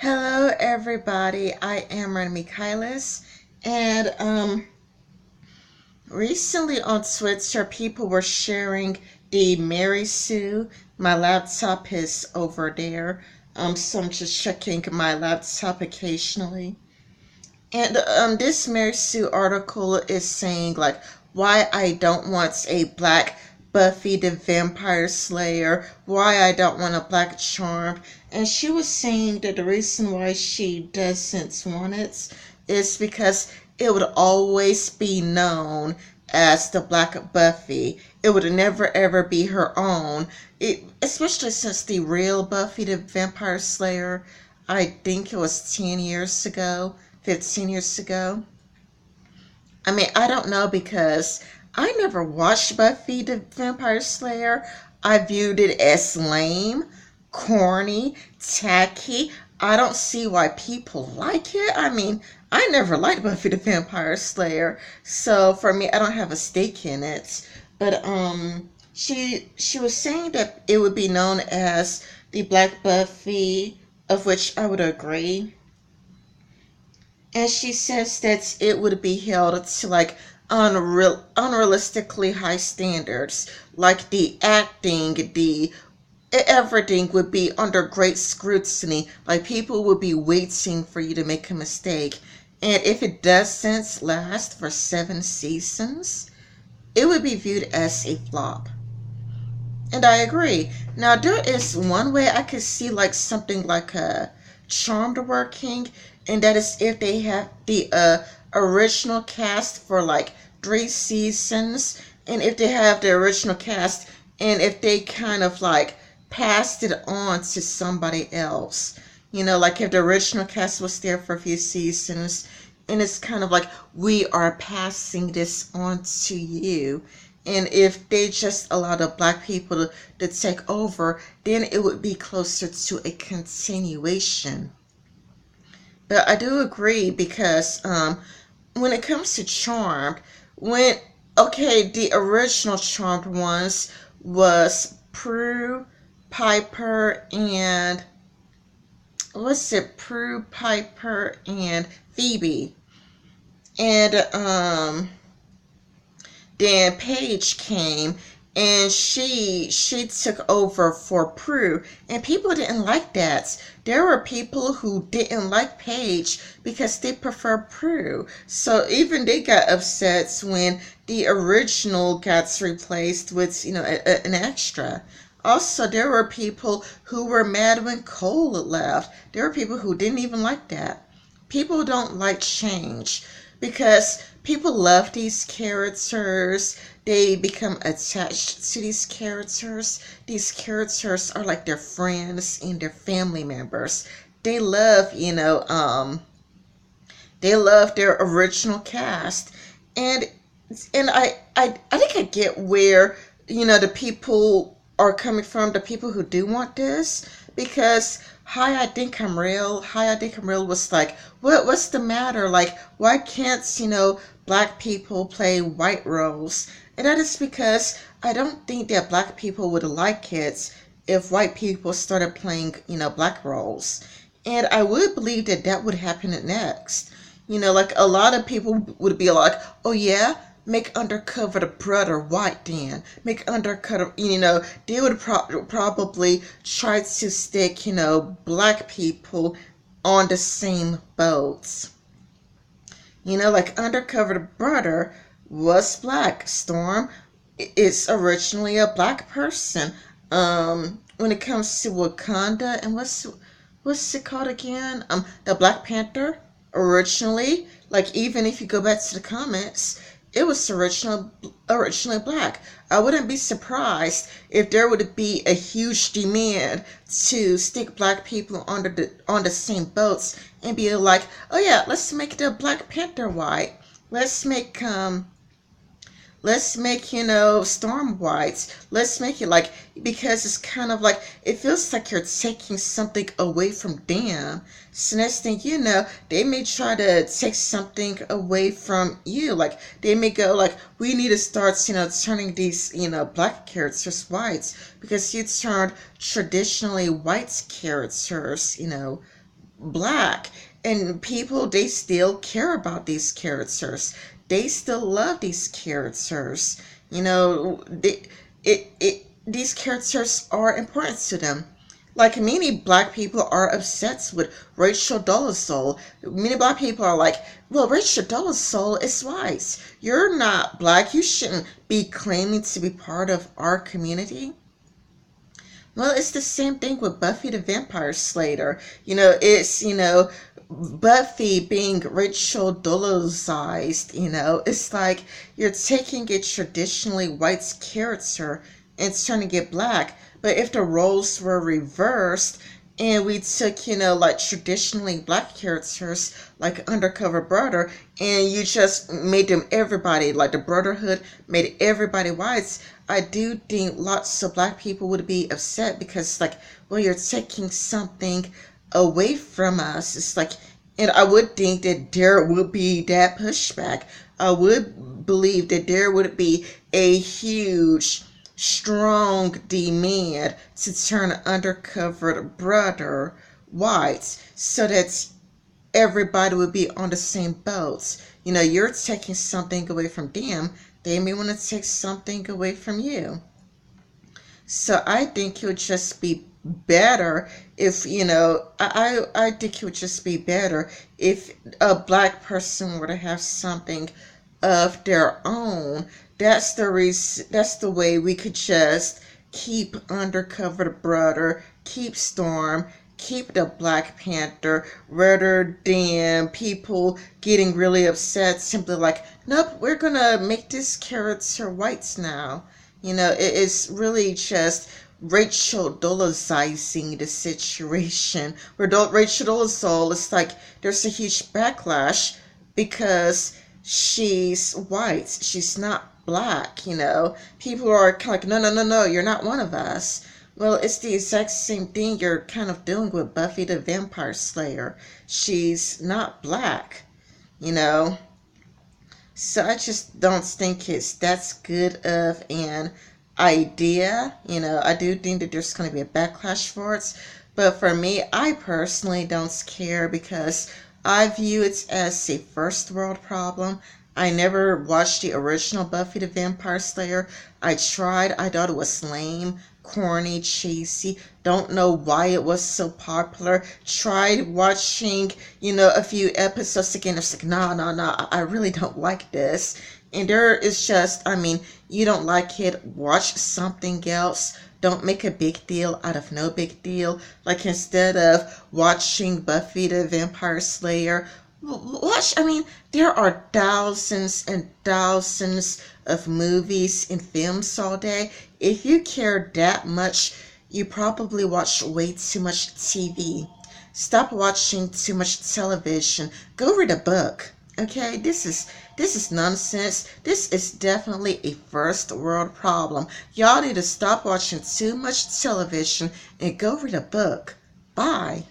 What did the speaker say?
Hello, everybody. I am Ren Michaelis, and recently on Twitter, people were sharing the Mary Sue. My laptop is over there, so I'm just checking my laptop occasionally. And this Mary Sue article is saying like why I don't want a black Buffy the Vampire Slayer, why I don't want a black Charmed, and she was saying that the reason why she doesn't want it is because it would always be known as the Black Buffy. It would never ever be her own. Especially since the real Buffy the Vampire Slayer, I think it was 10 years ago, 15 years ago. I mean, I don't know because I never watched Buffy the Vampire Slayer. I viewed it as lame, corny, tacky. I don't see why people like it. I mean, I never liked Buffy the Vampire Slayer, so for me, I don't have a stake in it. But she was saying that it would be known as the Black Buffy, of which I would agree. And she says that it would be held to like unrealistically high standards, like the acting, the everything would be under great scrutiny. Like people would be waiting for you to make a mistake, and if it doesn't last for 7 seasons, it would be viewed as a flop. And I agree. Now there is one way I could see like something like a Charmed working, and that is if they have the original cast for like 3 seasons, and if they have the original cast, and if they kind of like passed it on to somebody else. Like if the original cast was there for a few seasons, and it's kind of like we are passing this on to you, and if they just allow the black people to take over, then it would be closer to a continuation. But I do agree because when it comes to Charmed, when okay, the original Charmed ones was Prue, Piper, and what's it? Prue, Piper, and Phoebe, and then Paige came and she took over for Prue, and people didn't like that. There were people who didn't like Paige because they prefer Prue. So even they got upset when the original got replaced with an extra. Also, there were people who were mad when Cole left. There were people who didn't even like that. People don't like change because people love these characters. They become attached to these characters. These characters are like their friends and their family members. They love, they love their original cast. And I think I get where, the people are coming from, the people who do want this, because Hi, I Think I'm Real. Hi, I Think I'm Real was like, what's the matter? Like, why can't, black people play white roles? And that is because I don't think that black people would like it if white people started playing, black roles. And I would believe that that would happen next. Like a lot of people would be like, oh yeah, make Undercover the brother white then. Make Undercover, they would probably try to stick, black people on the same boats. Like Undercover the brother was black. Storm is originally a black person. When it comes to Wakanda, and what's it called again? The Black Panther originally, like even if you go back to the comics, it was originally black. I wouldn't be surprised if there would be a huge demand to stick black people on the same boats and be like, oh yeah, let's make the Black Panther white. Let's make Storm whites. Let's make it like, because it's kind of like, it feels like you're taking something away from them. So next thing you know, they may try to take something away from you. Like, they may go like, we need to start, turning these, black characters whites, because you turned traditionally white characters, black. And people, they still care about these characters. They still love these characters. You know, these characters are important to them. Like many black people are obsessed with Rachel Dolezal. Many black people are like, well, Rachel Dolezal is white. You're not black. You shouldn't be claiming to be part of our community. Well, it's the same thing with Buffy the Vampire Slayer. It's, Buffy being Rachel Dolezalized, it's like you're taking a traditionally white character and turning it black. But if the roles were reversed and we took, like traditionally black characters like Undercover Brother and you just made them everybody, like the Brotherhood made everybody whites, I do think lots of black people would be upset because, like, well, you're taking something away from us. It's like, and I would think that there would be that pushback. I would believe that there would be a huge, strong demand to turn Undercover Brother white so that everybody would be on the same boat. You're taking something away from them. They may want to take something away from you. So I think it would just be better if, I think it would just be better if a black person were to have something of their own. That's the reason, that's the way we could just keep Undercover Brother, keep Storm, keep the Black Panther, rather than people getting really upset simply like, nope, we're gonna make this character white now. It is really just Rachel Dolezalizing the situation. Where Rachel Dolezal, it's like there's a huge backlash because she's white. She's not black, People are kind of like, no, you're not one of us. Well, it's the exact same thing you're kind of doing with Buffy the Vampire Slayer. She's not black, So I just don't think it's that's good of an idea. I do think that there's going to be a backlash for it. But for me, I personally don't care because I view it as a first world problem. I never watched the original Buffy the Vampire Slayer. I tried. I thought it was lame, corny, cheesy. Don't know why it was so popular. Tried watching, a few episodes again. It's like, no, I really don't like this. And there is just, you don't like it, watch something else. Don't make a big deal out of no big deal. Like instead of watching Buffy the Vampire Slayer, watch, there are thousands and thousands of movies and films all day. If you care that much, you probably watch way too much TV. Stop watching too much television. Go read a book. Okay, this is nonsense. This is definitely a first world problem. Y'all need to stop watching too much television and go read a book. Bye.